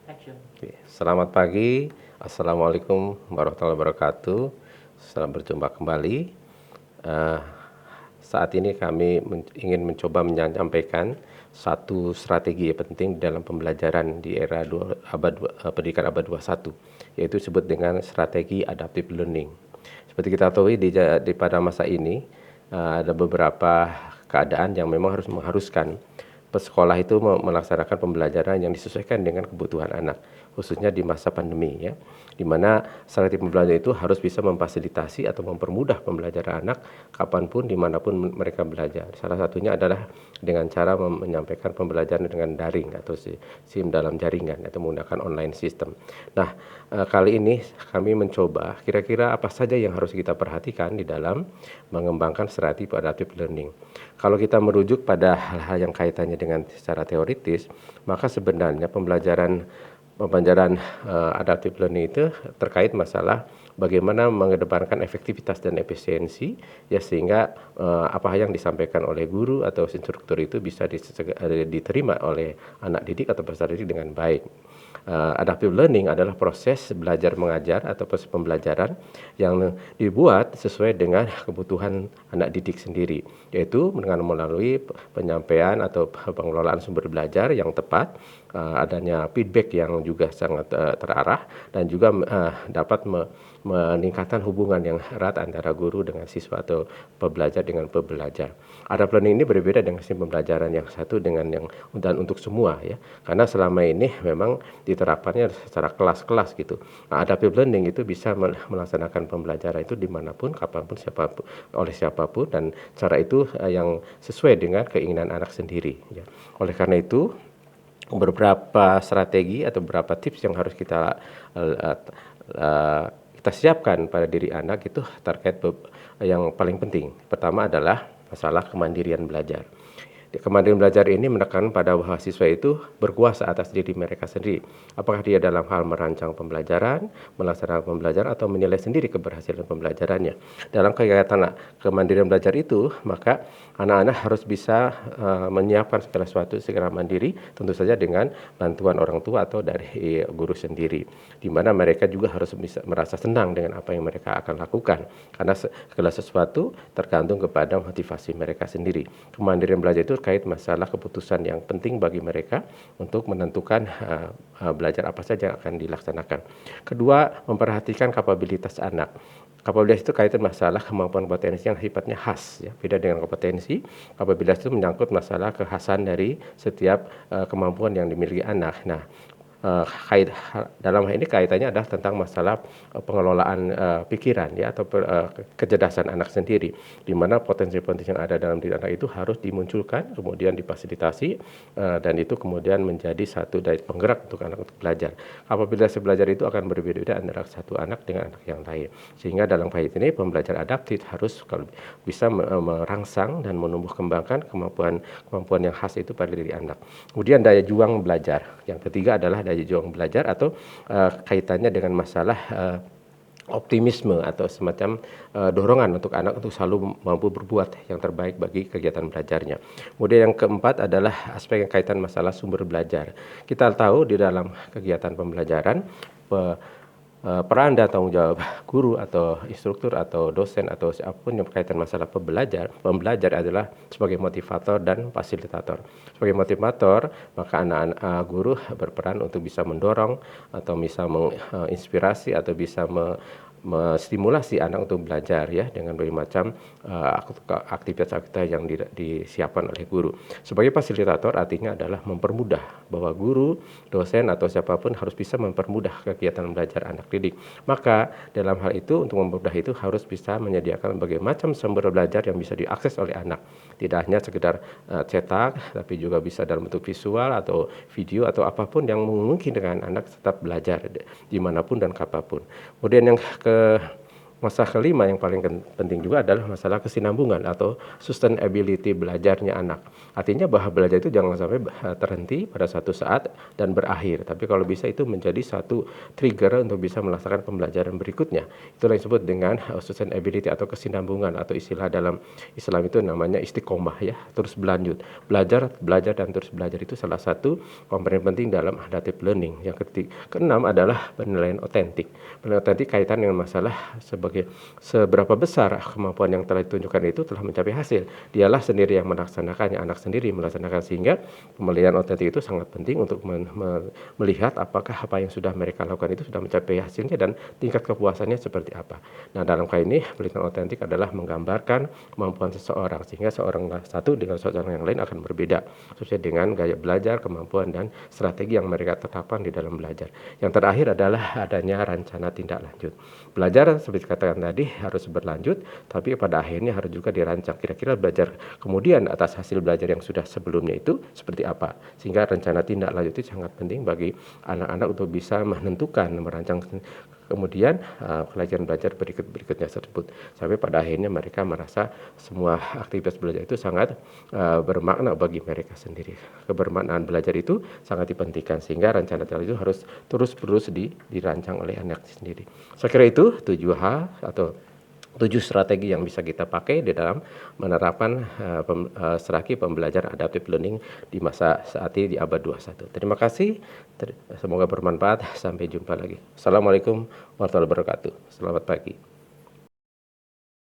Oke, selamat pagi, Assalamualaikum warahmatullahi wabarakatuh. Selamat berjumpa kembali. Eh, Saat ini kami ingin mencoba menyampaikan satu strategi penting dalam pembelajaran di era pendidikan abad 21, yaitu disebut dengan strategi adaptive learning. Seperti kita tahu pada masa ini ada beberapa keadaan yang memang mengharuskan sekolah itu melaksanakan pembelajaran yang disesuaikan dengan kebutuhan anak, khususnya di masa pandemi ya, di mana strategi pembelajaran itu harus bisa memfasilitasi atau mempermudah pembelajaran anak kapanpun, dimanapun mereka belajar. Salah satunya adalah dengan cara menyampaikan pembelajaran dengan daring atau SIM dalam jaringan atau menggunakan online system. Nah, kali ini kami mencoba kira-kira apa saja yang harus kita perhatikan di dalam mengembangkan strategi adaptive learning. Kalau kita merujuk pada hal-hal yang kaitannya dengan secara teoritis, maka sebenarnya pembelajaran adaptive learning itu terkait masalah bagaimana mengedepankan efektivitas dan efisiensi ya, sehingga apa yang disampaikan oleh guru atau instruktur itu bisa diterima oleh anak didik atau peserta didik dengan baik. Adaptive learning adalah proses belajar mengajar atau proses pembelajaran yang dibuat sesuai dengan kebutuhan anak didik sendiri, yaitu dengan melalui penyampaian atau pengelolaan sumber belajar yang tepat, adanya feedback yang juga sangat terarah, dan juga dapat meningkatkan hubungan yang erat antara guru dengan siswa atau pembelajar dengan pembelajar. Adaptive learning ini berbeda dengan sistem pembelajaran yang satu dengan yang dan untuk semua ya, karena selama ini memang diterapkannya secara kelas-kelas gitu. Nah, adaptive learning itu bisa melaksanakan pembelajaran itu dimanapun, kapanpun, siapapun, oleh siapapun, dan cara itu yang sesuai dengan keinginan anak sendiri ya. Oleh karena itu beberapa strategi atau beberapa tips yang harus kita siapkan pada diri anak itu terkait yang paling penting. Pertama adalah masalah kemandirian belajar. Kemandirian belajar ini menekan pada bahwa siswa itu berkuasa atas diri mereka sendiri. Apakah dia dalam hal merancang pembelajaran, melaksanakan pembelajaran, atau menilai sendiri keberhasilan pembelajarannya. Dalam kegiatan kemandirian belajar itu, maka anak-anak harus bisa menyiapkan segala sesuatu secara mandiri, tentu saja dengan bantuan orang tua atau dari guru sendiri. Di mana mereka juga harus bisa merasa senang dengan apa yang mereka akan lakukan, karena segala sesuatu tergantung kepada motivasi mereka sendiri. Kemandirian belajar itu terkait masalah keputusan yang penting bagi mereka untuk menentukan belajar apa saja yang akan dilaksanakan. Kedua, memperhatikan kapabilitas anak. Kapabilitas itu kaitan masalah kemampuan potensi yang sifatnya khas ya. Beda dengan kompetensi, kapabilitas itu menyangkut masalah kekhasan dari setiap kemampuan yang dimiliki anak. Nah, dalam hal ini kaitannya adalah tentang masalah pengelolaan pikiran ya, atau kecerdasan anak sendiri, di mana potensi-potensi yang ada dalam diri anak itu harus dimunculkan, kemudian difasilitasi, dan itu kemudian menjadi satu daya penggerak untuk anak untuk belajar. Kapabilitas belajar itu akan berbeda-beda antara satu anak dengan anak yang lain, sehingga dalam hal ini pembelajaran adaptif harus kalau bisa merangsang dan menumbuh kembangkan kemampuan yang khas itu pada diri anak. Kemudian daya juang belajar. Yang ketiga adalah daya juang belajar atau kaitannya dengan masalah optimisme atau semacam dorongan untuk anak untuk selalu mampu berbuat yang terbaik bagi kegiatan belajarnya. Kemudian yang keempat adalah aspek yang kaitan masalah sumber belajar. Kita tahu di dalam kegiatan pembelajaran peran dan tanggung jawab guru atau instruktur atau dosen atau siapapun yang berkaitan masalah pembelajar adalah sebagai motivator dan fasilitator. Sebagai motivator, maka anak-anak guru berperan untuk bisa mendorong atau bisa menginspirasi atau bisa menstimulasi anak untuk belajar ya, dengan berbagai macam aktivitas-aktivitas yang disiapkan oleh guru. Sebagai fasilitator artinya adalah mempermudah, bahwa guru, dosen atau siapapun harus bisa mempermudah kegiatan belajar anak didik. Maka dalam hal itu, untuk mempermudah itu harus bisa menyediakan berbagai macam sumber belajar yang bisa diakses oleh anak. Tidak hanya sekedar cetak, tapi juga bisa dalam bentuk visual atau video atau apapun yang memungkinkan anak tetap belajar dimanapun dan kapanpun. Kemudian yang Masalah kelima yang paling penting juga adalah masalah kesinambungan atau sustainability belajarnya anak. Artinya bahwa belajar itu jangan sampai terhenti pada satu saat dan berakhir. Tapi kalau bisa itu menjadi satu trigger untuk bisa melaksanakan pembelajaran berikutnya. Itulah yang disebut dengan sustainability atau kesinambungan, atau istilah dalam Islam itu namanya istiqomah ya, terus berlanjut. Belajar dan terus belajar itu salah satu komponen penting dalam adaptive learning. Yang keenam adalah penilaian otentik. Penilaian otentik kaitan dengan masalah seberapa besar kemampuan yang telah ditunjukkan itu telah mencapai hasil. Dialah sendiri yang melaksanakannya, anak sendiri melaksanakan, sehingga penilaian otentik itu sangat penting untuk melihat apakah apa yang sudah mereka lakukan itu sudah mencapai hasilnya dan tingkat kepuasannya seperti apa. Nah, dalam kali ini penelitian otentik adalah menggambarkan kemampuan seseorang, sehingga seorang satu dengan seorang yang lain akan berbeda sesuai dengan gaya belajar, kemampuan, dan strategi yang mereka tetapkan di dalam belajar. Yang terakhir adalah adanya rencana tindak lanjut. Belajar seperti dikatakan tadi harus berlanjut, tapi pada akhirnya harus juga dirancang. Kira-kira belajar kemudian atas hasil belajar yang sudah sebelumnya itu seperti apa. Sehingga rencana tindak lanjut itu sangat penting bagi anak-anak untuk bisa menentukan, merancang kemudian pelajaran belajar berikutnya tersebut, sampai pada akhirnya mereka merasa semua aktivitas belajar itu sangat bermakna bagi mereka sendiri. Kebermaknaan belajar itu sangat dipentingkan, sehingga rencana itu harus terus-menerus dirancang oleh anak sendiri. Saya kira itu 7 hal atau 7 strategi yang bisa kita pakai di dalam menerapkan strategi pembelajaran adaptive learning di masa saat ini di abad 21. Terima kasih, semoga bermanfaat. Sampai jumpa lagi. Assalamualaikum warahmatullahi wabarakatuh. Selamat pagi.